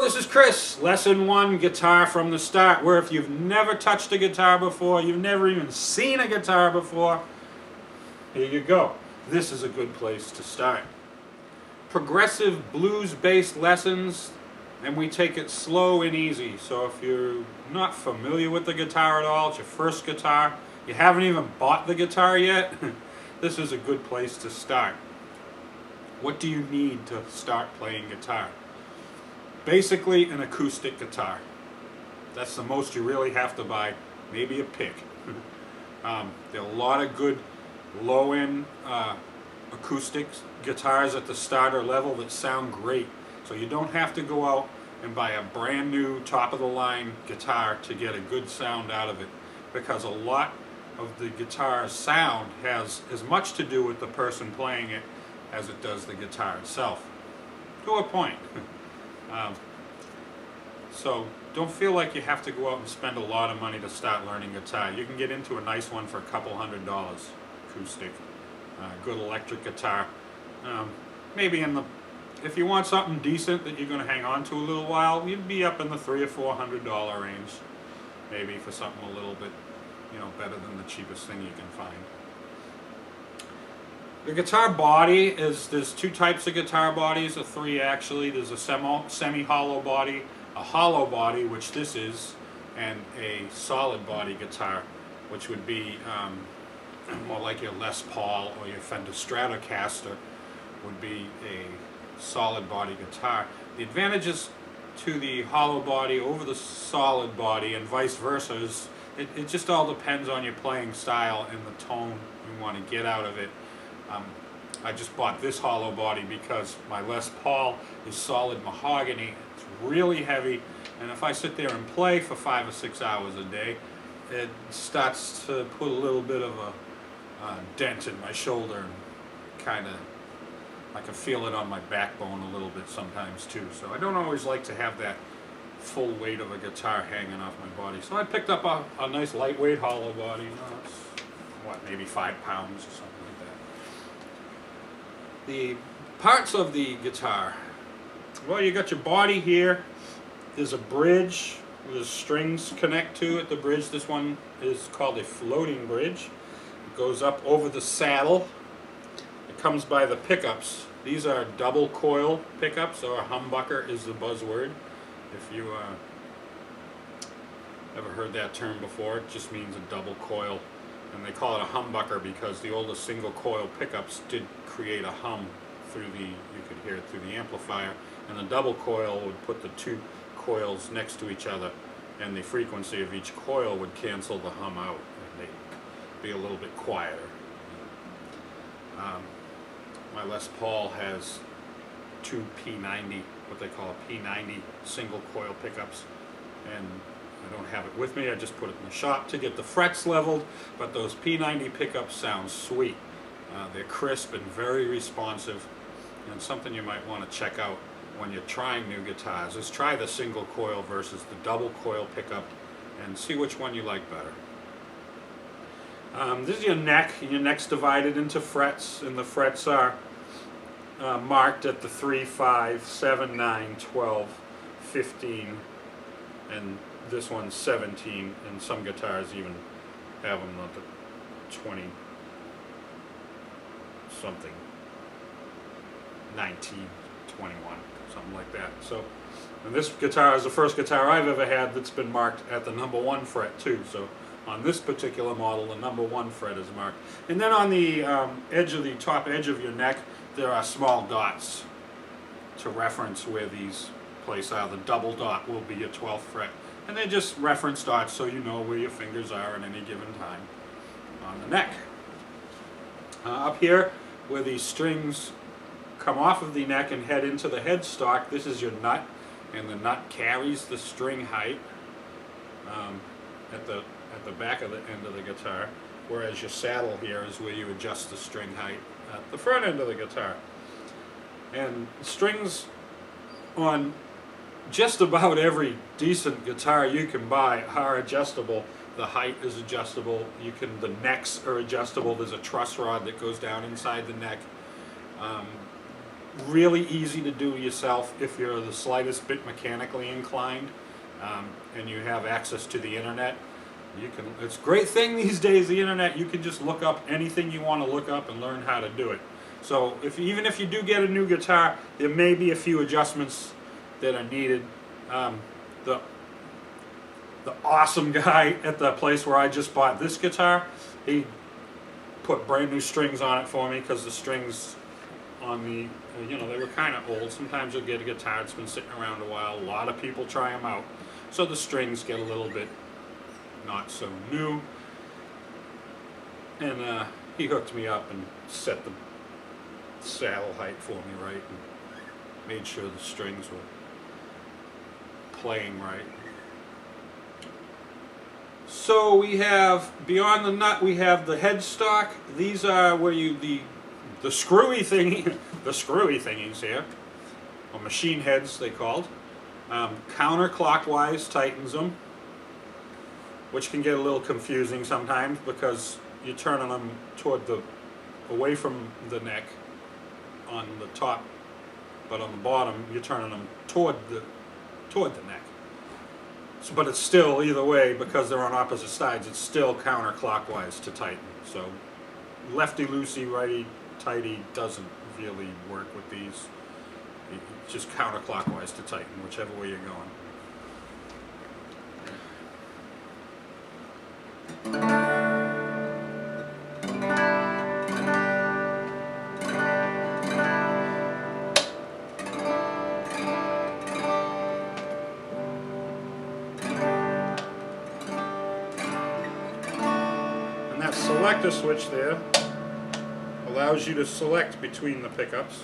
this is Chris, Lesson 1, Guitar from the Start, where if you've never touched a guitar before, you've never even seen a guitar before, here you go. This is a good place to start. Progressive blues-based lessons, and we take it slow and easy. So if you're not familiar with the guitar at all, it's your first guitar, you haven't even bought the guitar yet, this is a good place to start. What do you need to start playing guitar? Basically an acoustic guitar. That's the most you really have to buy. Maybe a pick. There are a lot of good low-end acoustic guitars at the starter level that sound great. So you don't have to go out and buy a brand new top-of-the-line guitar to get a good sound out of it, because a lot of the guitar's sound has as much to do with the person playing it as it does the guitar itself. To a point. So don't feel like you have to go out and spend a lot of money to start learning guitar. You can get into a nice one for a couple $100, acoustic, good electric guitar. Maybe if you want something decent that you're going to hang on to a little while, you'd be up in the $300 or $400 range, maybe, for something a little bit, better than the cheapest thing you can find. The guitar body there's two types of guitar bodies, or three actually. There's a semi-hollow body, a hollow body, which this is, and a solid body guitar, which would be more like your Les Paul or your Fender Stratocaster would be a solid body guitar. The advantages to the hollow body over the solid body and vice versa is it just all depends on your playing style and the tone you want to get out of it. I just bought this hollow body because my Les Paul is solid mahogany. It's really heavy, and if I sit there and play for 5 or 6 hours a day, it starts to put a little bit of a dent in my shoulder, and kind of, I can feel it on my backbone a little bit sometimes too. So I don't always like to have that full weight of a guitar hanging off my body. So I picked up a nice lightweight hollow body. It's, maybe 5 pounds or something. The parts of the guitar, well, you got your body here. There's a bridge with strings connect to it. The bridge, this one is called a floating bridge. It goes up over the saddle. It comes by the pickups. These are double coil pickups, or a humbucker is the buzzword. If you ever heard that term before, it just means a double coil. And they call it a humbucker because the older single coil pickups did create a hum through you could hear it through the amplifier, and the double coil would put the two coils next to each other, and the frequency of each coil would cancel the hum out, and they'd be a little bit quieter. My Les Paul has two P90, what they call a P90 single coil pickups, and I don't have it with me. I just put it in the shop to get the frets leveled, but those P90 pickups sound sweet. They're crisp and very responsive, and something you might want to check out when you're trying new guitars is try the single coil versus the double coil pickup and see which one you like better. This is your neck, and your neck's divided into frets, and the frets are marked at the 3, 5, 7, 9, 12, 15, and this one's 17, and some guitars even have them at the 20 something, 19, 21, something like that. So, and this guitar is the first guitar I've ever had that's been marked at the number 1 fret too. So on this particular model, the number 1 fret is marked. And then on the top edge of your neck, there are small dots to reference where these places are. The double dot will be your 12th fret. And they're just reference dots so you know where your fingers are at any given time on the neck. Up here, where these strings come off of the neck and head into the headstock, this is your nut, and the nut carries the string height at the back of the end of the guitar, whereas your saddle here is where you adjust the string height at the front end of the guitar. And strings on just about every decent guitar you can buy are adjustable. The height is adjustable. The necks are adjustable. There's a truss rod that goes down inside the neck. really easy to do yourself if you're the slightest bit mechanically inclined, and you have access to the internet. You can. It's a great thing these days, the internet. You can just look up anything you want to look up and learn how to do it. So even if you do get a new guitar, there may be a few adjustments that are needed. The awesome guy at the place where I just bought this guitar, he put brand new strings on it for me, because the strings on the, they were kind of old. Sometimes you'll get a guitar that's been sitting around a while. A lot of people try them out, so the strings get a little bit not so new. And he hooked me up and set the saddle height for me right, and made sure the strings were playing right. So we have, beyond the nut, we have the headstock. These are where the screwy thingy, the screwy thingies here, or machine heads they called. Counterclockwise tightens them, which can get a little confusing sometimes because you're turning them away from the neck on the top, but on the bottom you're turning them toward the neck. So, but it's still, either way, because they're on opposite sides, it's still counterclockwise to tighten. So lefty loosey, righty tighty doesn't really work with these. It's just counterclockwise to tighten, whichever way you're going. And that selector switch there allows you to select between the pickups.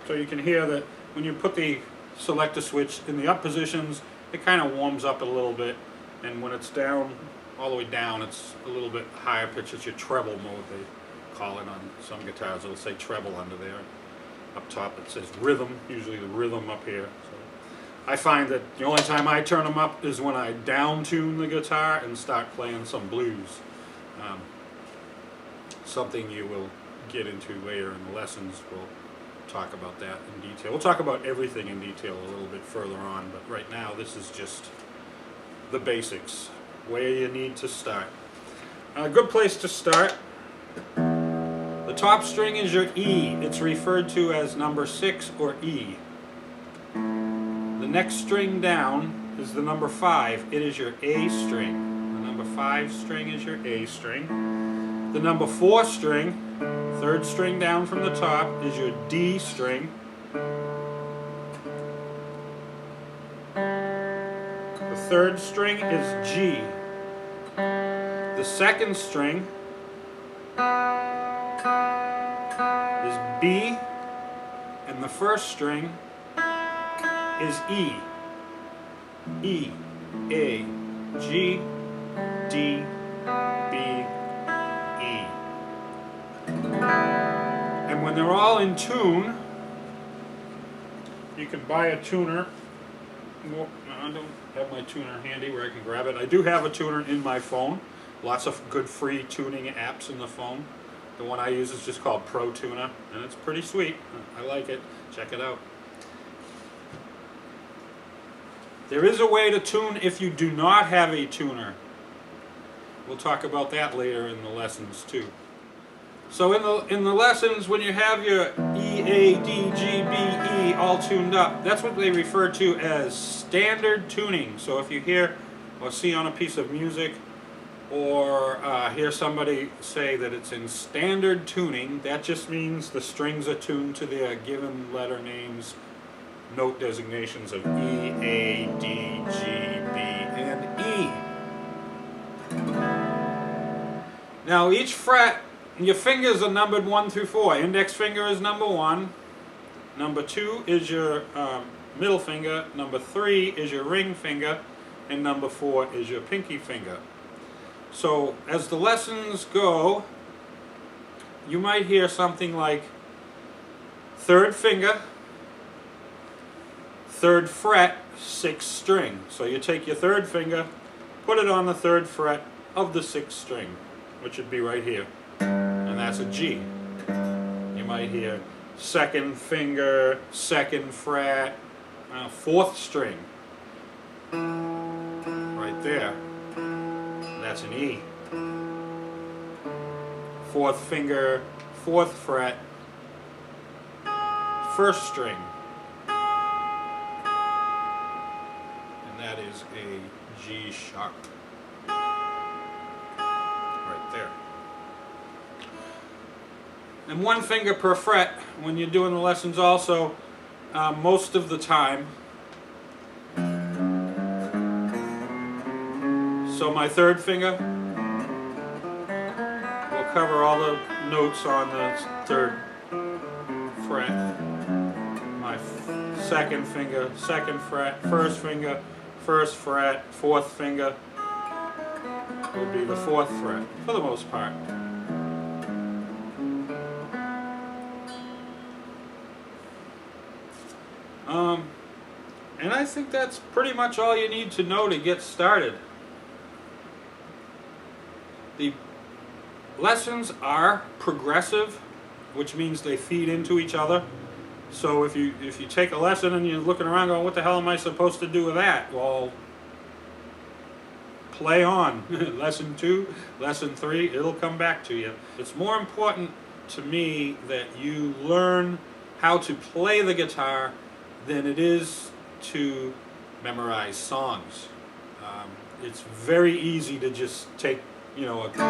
So you can hear that when you put the selector switch in the up positions, it kind of warms up a little bit, and when it's down, all the way down, it's a little bit higher pitch. It's your treble mode, they call it on some guitars. It'll say treble under there. Up top it says rhythm, usually the rhythm up here. So I find that the only time I turn them up is when I down tune the guitar and start playing some blues. Something you will get into later in the lessons. We'll talk about that in detail. We'll talk about everything in detail a little bit further on, but right now this is just the basics, where you need to start. A good place to start. The top string is your E. It's referred to as number 6 or E. The next string down is the number 5. It is your A string. The number 5 string is your A string. The number 4 string, third string down from the top, is your D string. The third string is G. The second string is B, and the first string is E. E, A, G, D, B, E. And when they're all in tune, you can buy a tuner. Well, I don't have my tuner handy where I can grab it. I do have a tuner in my phone. Lots of good free tuning apps in the phone. The one I use is just called Pro Tuner, and it's pretty sweet. I like it. Check it out. There is a way to tune if you do not have a tuner. We'll talk about that later in the lessons too. So in the lessons, when you have your E, A, D, G, B, E all tuned up, that's what they refer to as standard tuning. So if you hear or see on a piece of music, or hear somebody say that it's in standard tuning, that just means the strings are tuned to their given letter names, note designations of E, A, D, G, B, and E. Now each fret, your fingers are numbered 1 through 4. Index finger is number 1. Number 2 is your middle finger. Number 3 is your ring finger. And number 4 is your pinky finger. So as the lessons go, you might hear something like third finger, 3rd fret, 6th string. So you take your 3rd finger, put it on the 3rd fret of the 6th string, which would be right here, and that's a G. You might hear 2nd finger, 2nd fret, 4th string, right there. That's an E. 4th finger, 4th fret, 1st string, and that is a G sharp. Right there. And 1 finger per fret when you're doing the lessons also, most of the time. So my 3rd finger will cover all the notes on the 3rd fret. My 2nd finger, 2nd fret, 1st finger, 1st fret, 4th finger will be the 4th fret for the most part. And I think that's pretty much all you need to know to get started. The lessons are progressive, which means they feed into each other. So if you take a lesson and you're looking around going, what the hell am I supposed to do with that? Well, play on. Lesson 2, lesson 3, it'll come back to you. It's more important to me that you learn how to play the guitar than it is to memorize songs. It's very easy to just take, you know, put them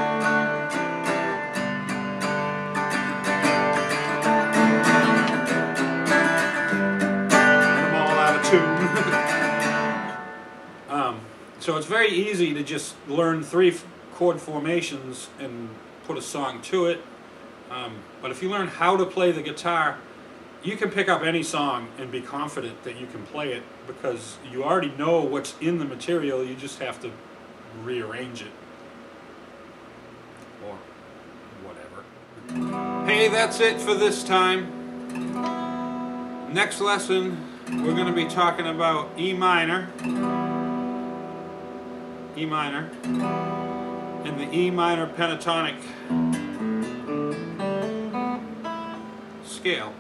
all out of tune. So it's very easy to just learn 3 chord formations and put a song to it. But if you learn how to play the guitar, you can pick up any song and be confident that you can play it because you already know what's in the material. You just have to rearrange it or whatever. Hey, that's it for this time. Next lesson, we're going to be talking about E minor, and the E minor pentatonic scale.